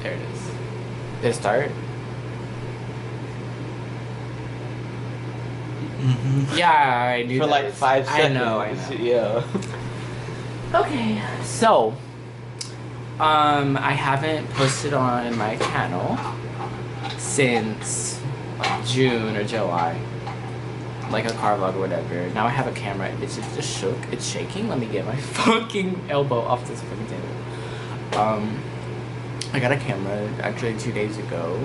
There it is. Did it start? Yeah, I knew For that. like 5 I seconds. know. Yeah. Okay, so, I haven't posted on my channel since June or July, like a car vlog or whatever. Now I have a camera. It's just shook. It's shaking. Let me get my fucking elbow off this fucking table. I got a camera actually 2 days ago,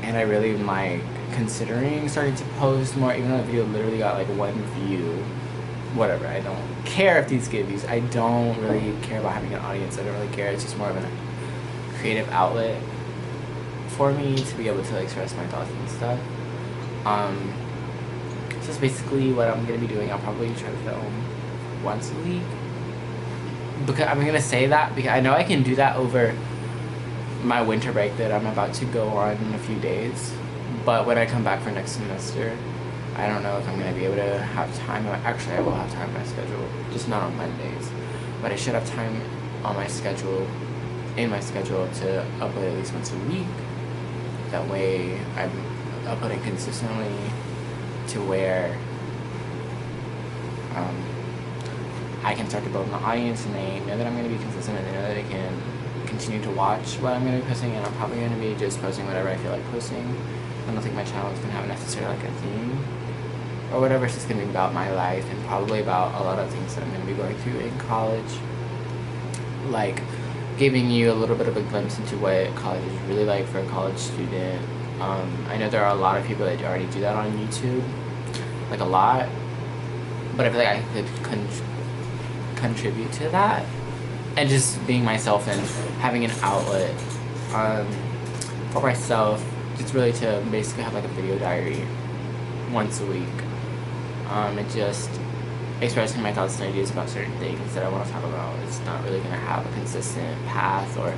and I really am like considering starting to post more, even though the video literally got like 1 view. Whatever, I don't care if these get views. I don't really care about having an audience. I don't really care. It's just more of a creative outlet for me to be able to like express my thoughts and stuff. So that's basically what I'm gonna be doing. I'll probably try to film once a week. Because I'm gonna say that because I know I can do that over my winter break that I'm about to go on in a few days. But when I come back for next semester, I don't know if I'm gonna be able to have time. Actually, I will have time on my schedule, just not on Mondays. But I should have time on my schedule, in my schedule, to upload at least once a week. That way, I'm uploading consistently to where I can start to build my audience, and they know that I'm gonna be consistent, and they know that they can continue to watch what I'm gonna be posting, and I'm probably gonna be just posting whatever I feel like posting. I don't think my channel is gonna have necessarily like a theme or whatever. It's just gonna be about my life and probably about a lot of things that I'm gonna be going through in college, like giving you a little bit of a glimpse into what college is really like for a college student. I know there are a lot of people that already do that on YouTube, like a lot, but I feel like I could contribute to that, and just being myself and having an outlet for myself, just really to basically have like a video diary once a week, and just expressing my thoughts and ideas about certain things that I want to talk about. It's not really going to have a consistent path or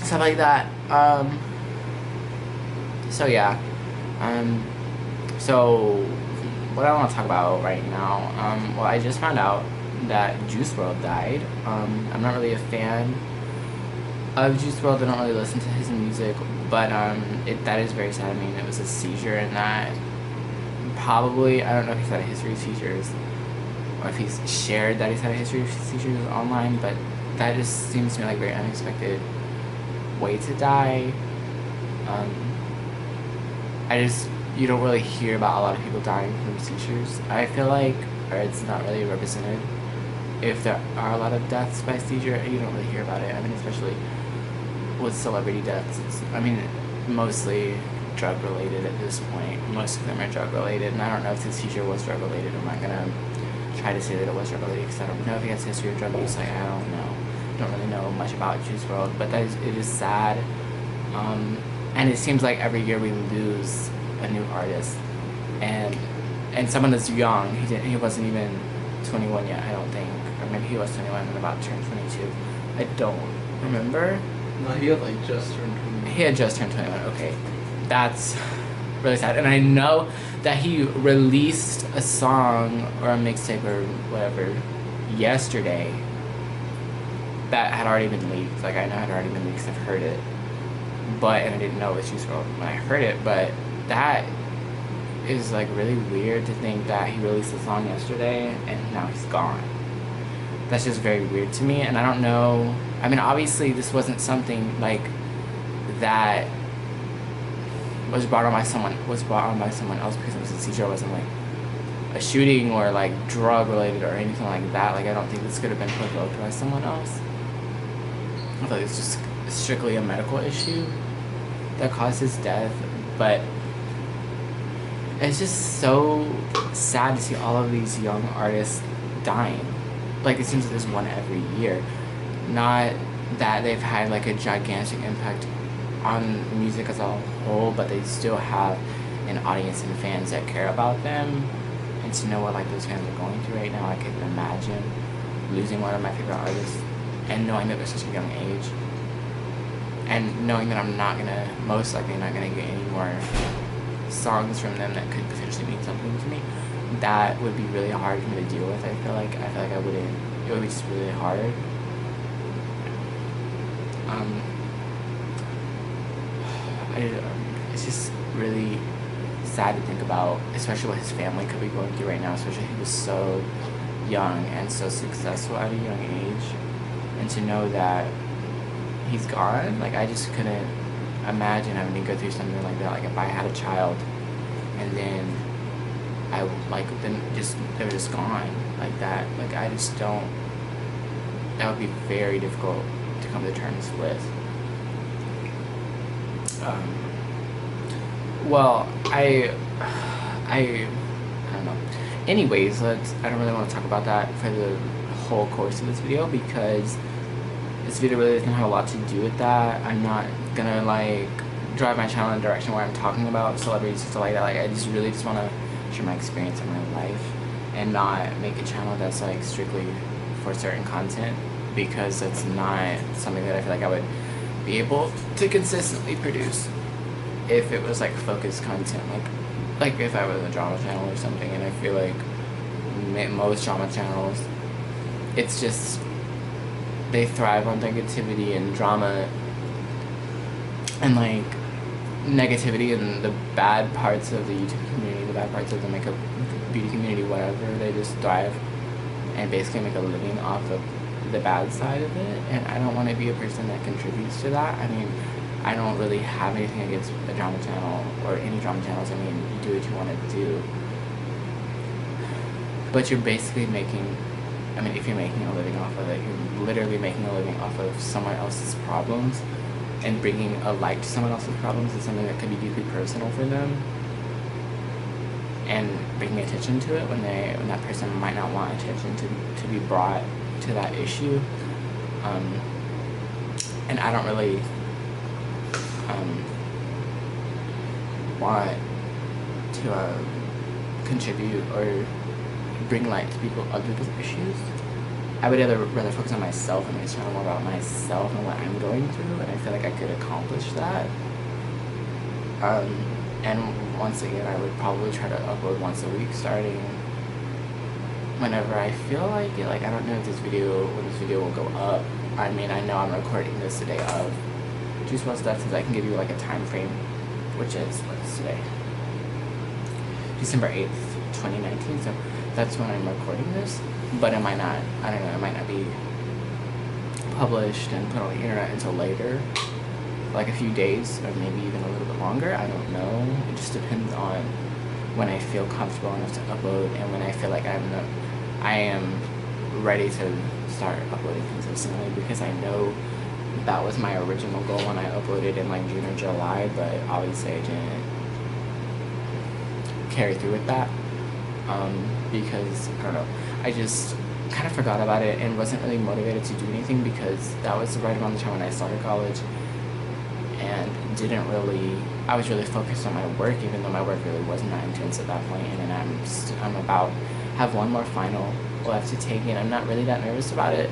stuff like that. So yeah, so what I want to talk about right now, well, I just found out that Juice WRLD died. I'm not really a fan of Juice WRLD. I don't really listen to his music, but that is very sad. I mean, it was a seizure, and that probably, I don't know if he's had a history of seizures, or if he's shared that he's had a history of seizures online, but that just seems to me like a very unexpected way to die. You don't really hear about a lot of people dying from seizures, I feel like, or it's not really represented. If there are a lot of deaths by seizure, you don't really hear about it. I mean, especially with celebrity deaths, mostly drug related at this point. Most of them are drug related, and I don't know if the seizure was drug related. I'm not gonna try to say that it was drug related because I don't know if he has a history of drug use. Like, I don't know. Don't really know much about Juice WRLD, but it is sad. And it seems like every year we lose a new artist, and someone that's young. He wasn't even 21 yet, I don't think, or maybe he was 21 and about turned 22. I don't remember. No, he had like just turned 21. He had just turned 21. Okay, that's really sad. And I know that he released a song or a mixtape or whatever yesterday that had already been leaked. Like, I know it had already been leaked 'cause I've heard it, and I didn't know it was Juice WRLD when I heard it. But that is like really weird to think that he released a song yesterday and now he's gone. That's just very weird to me, and I don't know. I mean, obviously this wasn't something like that was brought on by someone else because it was a seizure. It wasn't like a shooting or like drug related or anything like that. Like, I don't think this could have been provoked by someone else. I thought it was just strictly a medical issue that caused his death. But it's just so sad to see all of these young artists dying. Like, it seems like there's one every year. Not that they've had like a gigantic impact on music as a whole, but they still have an audience and fans that care about them. And to know what like those fans are going through right now, I can imagine losing one of my favorite artists and knowing that they're such a young age, and knowing that I'm most likely not gonna get any more songs from them that could potentially mean something to me. That would be really hard for me to deal with. I feel like I wouldn't. It would be just really hard. It's just really sad to think about, especially what his family could be going through right now, especially he was so young and so successful at a young age, and to know that he's gone, like, I just couldn't imagine having to go through something like that. Like, if I had a child and then they're just gone like that, like, I just don't, that would be very difficult to come to terms with. Well, I don't know. Anyways, I don't really want to talk about that for the whole course of this video, because this video really doesn't have a lot to do with that. I'm not gonna, like, drive my channel in a direction where I'm talking about celebrities and stuff like that. Like, I just really just want to share my experience in my life and not make a channel that's, like, strictly for certain content, because that's not something that I feel like I would be able to consistently produce if it was, like, focused content, like if I was a drama channel or something. And I feel like most drama channels, it's just, they thrive on negativity and drama and, like, negativity and the bad parts of the YouTube community, the bad parts of the makeup beauty community, whatever. They just thrive and basically make a living off of the bad side of it, and I don't want to be a person that contributes to that. I mean, I don't really have anything against a drama channel or any drama channels. I mean, you do what you want to do, but you're basically making, I mean, if you're making a living off of it, you're literally making a living off of someone else's problems, and bringing a light to someone else's problems is something that could be deeply personal for them, and bringing attention to it when that person might not want attention to be brought to that issue. And I don't really want to contribute or bring light to other people's issues. I would rather focus on myself and make this channel more about myself and what I'm going through, and I feel like I could accomplish that. And once again, I would probably try to upload once a week, starting whenever I feel like it. Like, I don't know if when this video will go up. I mean, I know I'm recording this the day of Juice WRLD stuff, since I can give you, like, a time frame, which is, what's today? December 8th, 2019, so that's when I'm recording this. But it might not, I don't know, it might not be published and put on the internet until later, like a few days, or maybe even a little bit longer. I don't know. It just depends on when I feel comfortable enough to upload, and when I feel like I am ready to start uploading consistently, because I know that was my original goal when I uploaded in, like, June or July, but obviously I didn't carry through with that, because, I don't know, I just kind of forgot about it and wasn't really motivated to do anything, because that was right around the time when I started college, and I was really focused on my work, even though my work really wasn't that intense at that point. And then I'm about have one more final left to take, and I'm not really that nervous about it,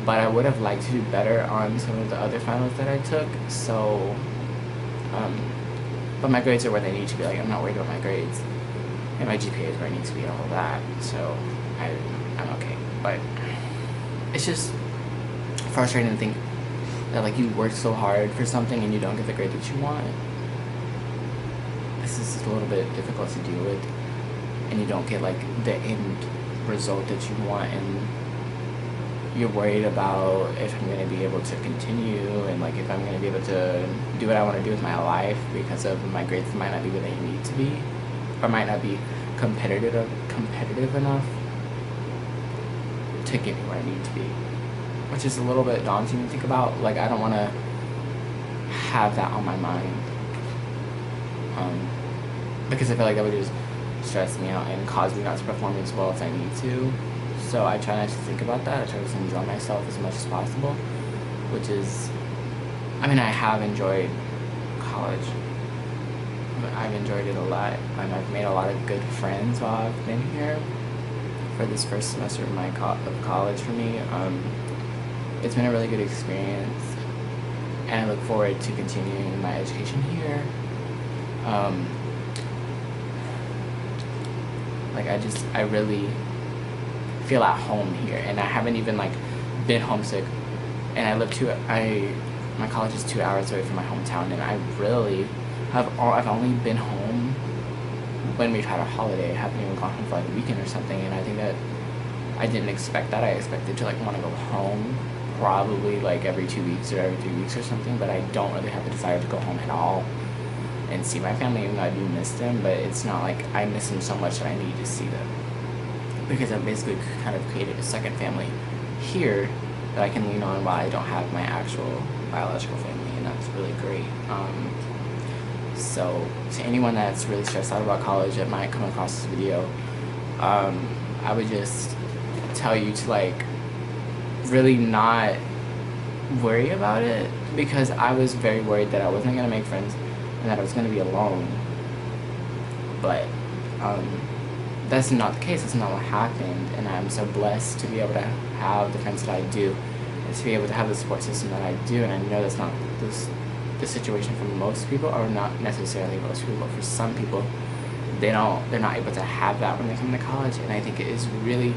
but I would have liked to do better on some of the other finals that I took. So but my grades are where they need to be. Like, I'm not worried about my grades, and my GPA is where I need to be, and all of that, so I'm okay. But it's just frustrating to think that, like, you work so hard for something and you don't get the grade that you want. This is a little bit difficult to deal with, and you don't get, like, the end result that you want, and you're worried about if I'm going to be able to continue, and, like, if I'm going to be able to do what I want to do with my life, because of my grades might not be where they need to be, or might not be competitive enough to get me where I need to be, which is a little bit daunting to think about. Like, I don't want to have that on my mind, because I feel like that would just stress me out and cause me not to perform as well as I need to. So I try not to think about that. I try to just enjoy myself as much as possible, which is, I mean, I have enjoyed college. I've enjoyed it a lot, and I've made a lot of good friends while I've been here for this first semester of college for me. It's been a really good experience, and I look forward to continuing my education here. Like, I really feel at home here, and I haven't even, like, been homesick, and I my college is 2 hours away from my hometown, and I really I've only been home when we've had a holiday. I haven't even gone home for like a weekend or something, and I think that I didn't expect that. I expected to like want to go home probably like every 2 weeks or every 3 weeks or something, but I don't really have the desire to go home at all and see my family, even though I do miss them. But it's not like I miss them so much that I need to see them, because I've basically kind of created a second family here that I can lean on while I don't have my actual biological family, and that's really great. So to anyone that's really stressed out about college that might come across this video, I would just tell you to like really not worry about it, because I was very worried that I wasn't gonna make friends and that I was gonna be alone. But that's not the case. That's not what happened, and I'm so blessed to be able to have the friends that I do, and to be able to have the support system that I do. And I know that's not the situation for most people, or not necessarily most people, but for some people, they're not able to have that when they come to college. And I think it is really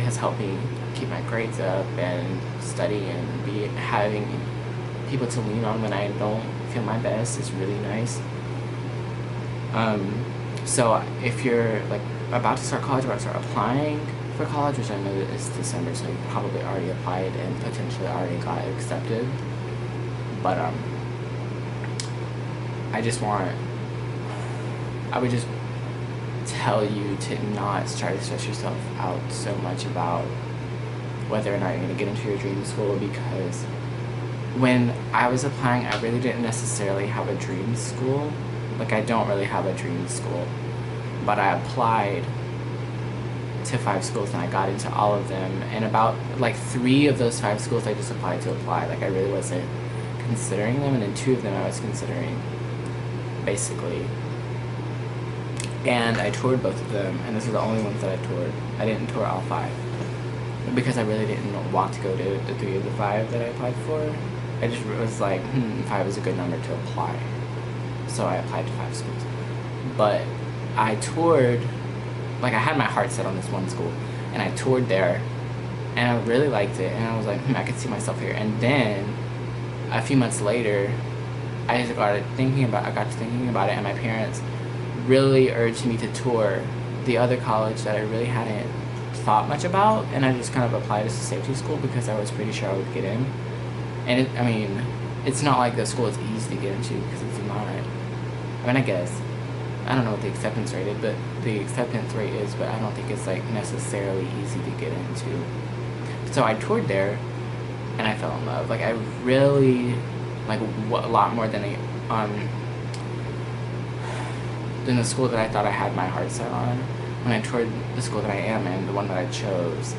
has helped me keep my grades up and study, and be having people to lean on when I don't feel my best is really nice. So if you're like about to start college, or start applying for college, which I know that it's December, so you probably already applied and potentially already got accepted. But I would just tell you to not try to stress yourself out so much about whether or not you're going to get into your dream school, because when I was applying, I really didn't necessarily have a dream school. Like, I don't really have a dream school, but I applied to 5 schools and I got into all of them, and about like 3 of those 5 schools I just applied to apply. Like, I really wasn't considering them, and then 2 of them I was considering, basically. And I toured both of them, and those are the only ones that I toured. I didn't tour all 5, because I really didn't want to go to the 3 of the 5 that I applied for. I just was like, 5 is a good number to apply. So I applied to 5 schools. But I toured, like, I had my heart set on this one school, and I toured there, and I really liked it, and I was like, I could see myself here. And then a few months later, I got to thinking about it, and my parents really urged me to tour the other college that I really hadn't thought much about, and I just kind of applied as a safety school because I was pretty sure I would get in. And it's not like the school is easy to get into, because it's not. I mean, I guess, I don't know what the acceptance rate is, but I don't think it's like necessarily easy to get into. So I toured there, and I fell in love. Like, I really, like, a lot more than the school that I thought I had my heart set on. When I toured the school that I am in, the one that I chose,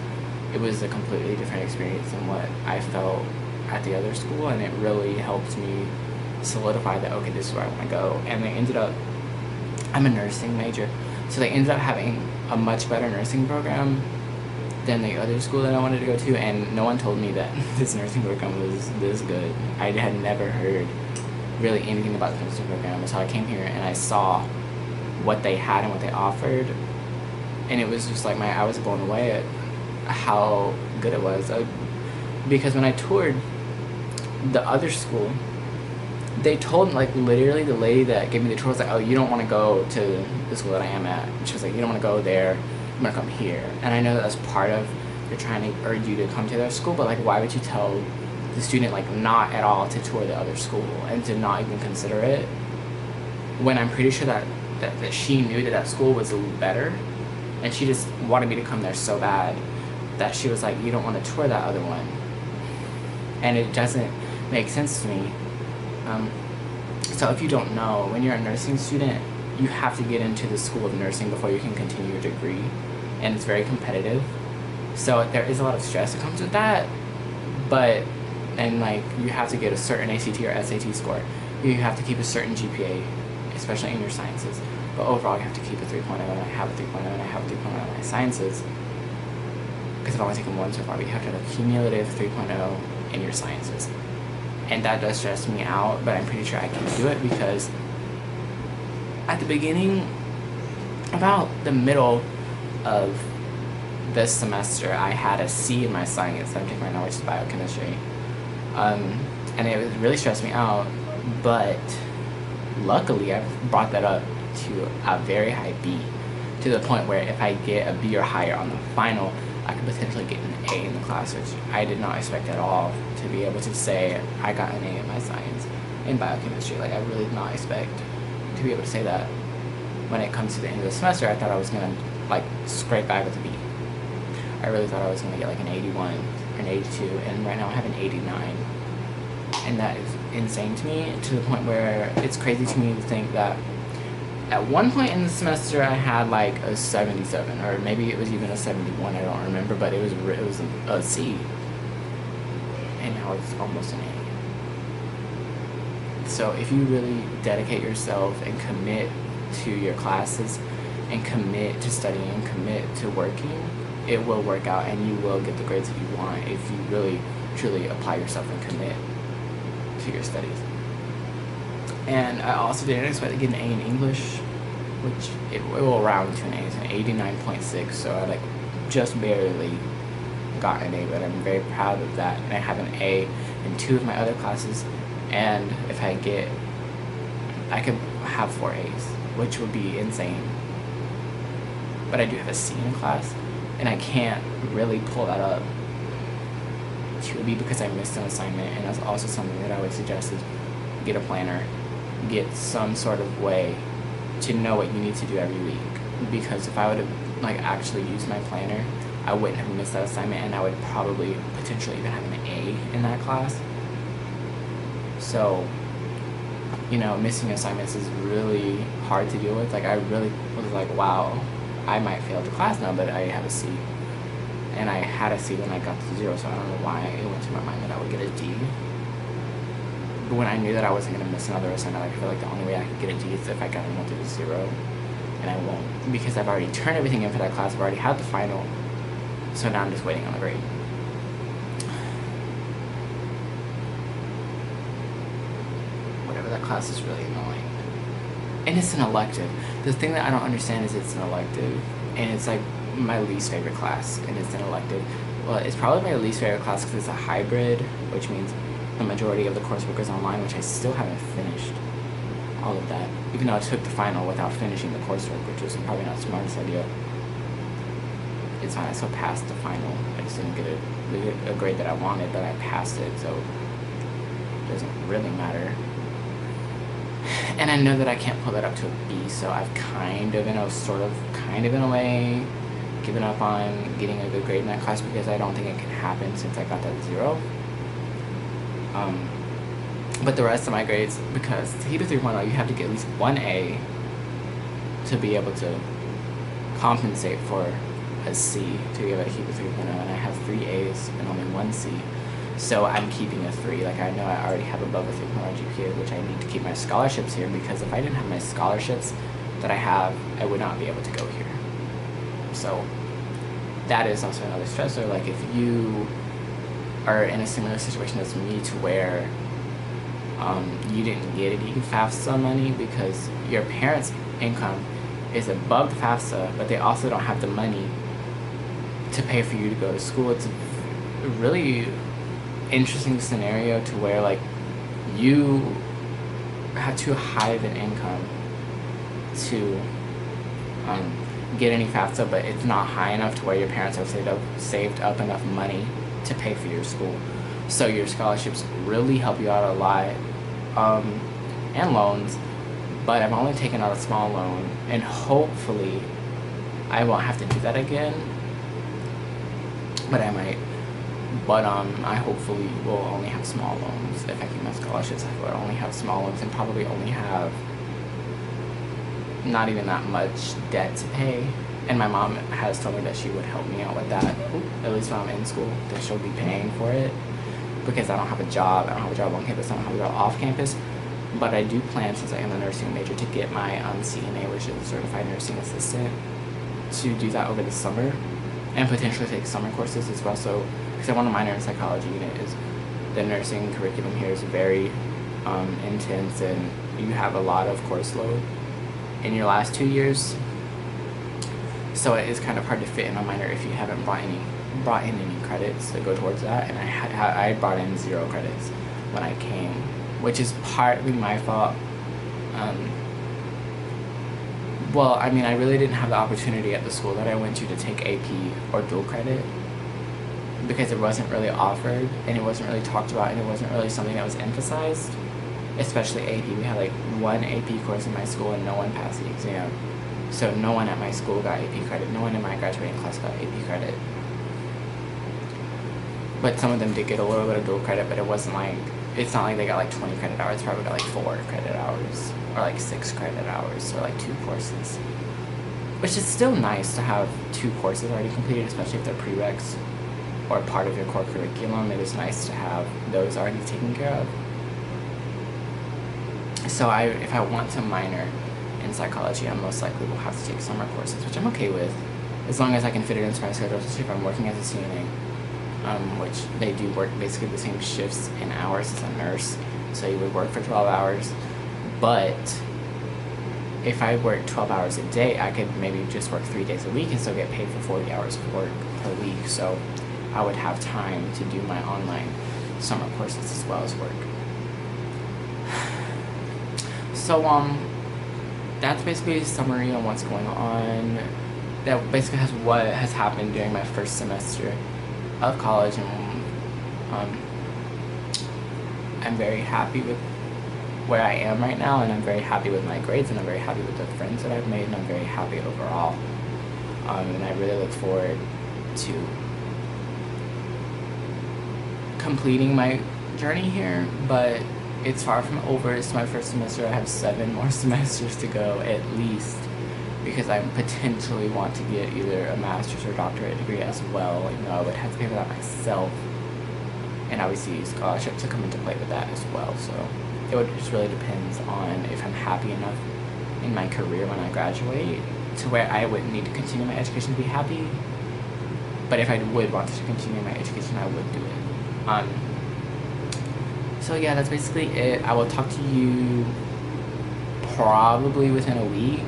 it was a completely different experience than what I felt at the other school, and it really helped me solidify that, okay, this is where I want to go. And I'm a nursing major, so they ended up having a much better nursing program than the other school that I wanted to go to, and no one told me that this nursing program was this good. I had never heard really anything about the nursing program, so I came here and I saw what they had and what they offered, and it was just like I was blown away at how good it was. Because when I toured the other school, they told, like, literally the lady that gave me the tour was like, oh, you don't want to go to the school that I am at. She was like, you don't want to go there, you want to come here. And I know that that's part of, they're trying to urge you to come to their school, but, like, why would you tell the student, like, not at all to tour the other school and to not even consider it, when I'm pretty sure that she knew that school was a little better, and she just wanted me to come there so bad that she was like, you don't want to tour that other one. And it doesn't make sense to me. So if you don't know, when you're a nursing student, you have to get into the school of nursing before you can continue your degree, and it's very competitive. So there is a lot of stress that comes with that, and like, you have to get a certain ACT or SAT score. You have to keep a certain GPA, especially in your sciences. But overall, you have to keep a 3.0, and I have a 3.0, and I have a 3.0 in my sciences, because I've only taken 1 so far, but you have to have a cumulative 3.0 in your sciences. And that does stress me out, but I'm pretty sure I can do it, because at the beginning, about the middle of this semester, I had a C in my science that I'm taking right now, which is biochemistry. and it was really stressed me out. But luckily, I brought that up to a very high B, to the point where if I get a B or higher on the final, I could potentially get an A in the class, which I did not expect at all, to be able to say I got an A in my science in biochemistry. Like, I really did not expect to be able to say that. When it comes to the end of the semester, I thought I was gonna like scrape by with a B. I really thought I was gonna get like an 81 or an 82, and right now I have an 89, and that is insane to me, to the point where it's crazy to me to think that at one point in the semester I had like a 77, or maybe it was even a 71. I don't remember, but it was a C, and now it's almost an A. So if you really dedicate yourself and commit to your classes and commit to studying, commit to working, it will work out and you will get the grades that you want if you really truly apply yourself and commit to your studies. And I also didn't expect to get an A in English, which it will round to an A. It's an 89.6, so I like just barely got an A, but I'm very proud of that. And I have an A in 2 of my other classes, and if I could have 4 A's, which would be insane. But I do have a C in class, and I can't really pull that up to a B because I missed an assignment. And that's also something that I would suggest, is get a planner, get some sort of way to know what you need to do every week. Because if I would have like actually used my planner, I wouldn't have missed that assignment, and I would probably potentially even have an A in that class. So, you know, missing assignments is really hard to deal with. Like, I really was like, wow, I might fail the class now, but I have a C. And I had a C when I got to 0, so I don't know why it went to my mind that I would get a D. But when I knew that I wasn't going to miss another assignment, I feel like the only way I could get a D is if I got a multiple 0. And I won't, because I've already turned everything in for that class. I've already had the final. So now I'm just waiting on the grade. Whatever, that class is really annoying. And it's an elective. The thing that I don't understand is it's an elective, and it's like my least favorite class, and it's an elective. Well, it's probably my least favorite class because it's a hybrid, which means the majority of the coursework is online, which I still haven't finished all of that. Even though I took the final without finishing the coursework, which was probably not the smartest idea. It's fine, I still passed the final. I just didn't get a grade that I wanted, but I passed it, so it doesn't really matter. And I know that I can't pull that up to a B, so I've kind of in a way given up on getting a good grade in that class, because I don't think it can happen since I got that 0. But the rest of my grades, because to keep it 3.0, you have to get at least 1 A to be able to compensate for a C, to be able to keep it 3.0, and I have 3 A's and only 1 C. So I'm keeping a 3. Like, I know I already have above a 3.0 GPA, which I need to keep my scholarships here, because if I didn't have my scholarships that I have, I would not be able to go here. So that is also another stressor. Like, if you are in a similar situation as me, to where you didn't get any FAFSA money because your parents' income is above the FAFSA, but they also don't have the money to pay for you to go to school. It's a really interesting scenario, to where like you have too high of an income to get any FAFSA, but it's not high enough to where your parents have saved up enough money to pay for your school. So your scholarships really help you out a lot, and loans. But I've only taken out a small loan, and hopefully I won't have to do that again. But I might. But I hopefully will only have small loans. If I keep my scholarships, I will only have small loans, and probably only have not even that much debt to pay. And my mom has told me that she would help me out with that, at least when I'm in school, that she'll be paying for it, because I don't have a job. I don't have a job on campus, I don't have a job off campus. But I do plan, since I am a nursing major, to get my CNA, which is a certified nursing assistant, to do that over the summer, and potentially take summer courses as well. So, because I want to minor in psychology, and the nursing curriculum here is very intense, and you have a lot of course load in your last 2 years. So it is kind of hard to fit in a minor if you haven't brought in any credits that go towards that. And I brought in 0 credits, when I came, which is partly my fault. Well, I mean, I really didn't have the opportunity at the school that I went to take AP or dual credit because it wasn't really offered and it wasn't really talked about and it wasn't really something that was emphasized, especially AP. We had like one AP course in my school and no one passed the exam. So no one at my school got AP credit. No one in my graduating class got AP credit. But some of them did get a little bit of dual credit, but it wasn't like, it's not like they got like 20 credit hours, probably got like 4 credit hours, or like 6 credit hours, or like 2 courses. Which is still nice to have 2 courses already completed, especially if they're prereqs or part of your core curriculum. It is nice to have those already taken care of. So if I want to minor in psychology, I most likely will have to take summer courses, which I'm okay with, as long as I can fit it into my schedule, especially if I'm working as a CNA. Which they do work basically the same shifts and hours as a nurse. So you would work for 12 hours. But if I work 12 hours a day, I could maybe just work 3 days a week and still get paid for 40 hours of work per week. So I would have time to do my online summer courses as well as work. So that's basically a summary on what's going on. That basically has what has happened during my first semester of college, and I'm very happy with where I am right now, and I'm very happy with my grades, and I'm very happy with the friends that I've made, and I'm very happy overall. And I really look forward to completing my journey here, but it's far from over. It's my first semester. I have 7 more semesters to go at least, because I potentially want to get either a master's or doctorate degree as well. You know, I would have to pay for that myself, and obviously scholarship to come into play with that as well. So it would just really depends on if I'm happy enough in my career when I graduate to where I wouldn't need to continue my education to be happy. But if I would want to continue my education, I would do it. So yeah, that's basically it. I will talk to you probably within a week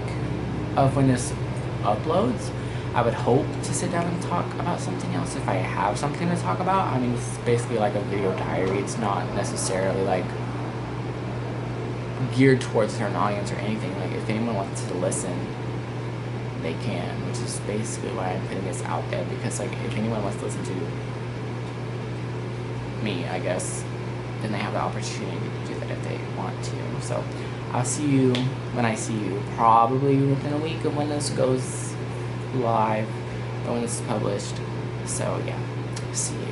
of when this uploads. I would hope to sit down and talk about something else if I have something to talk about. I mean, it's basically like a video diary. It's not necessarily like geared towards a certain audience or anything. Like, if anyone wants to listen, they can, which is basically why I'm putting this out there, because like, if anyone wants to listen to me, I guess, then they have the opportunity to do that if they want to. So I'll see you when I see you, probably within a week of when this goes live or when this is published. So yeah, see you.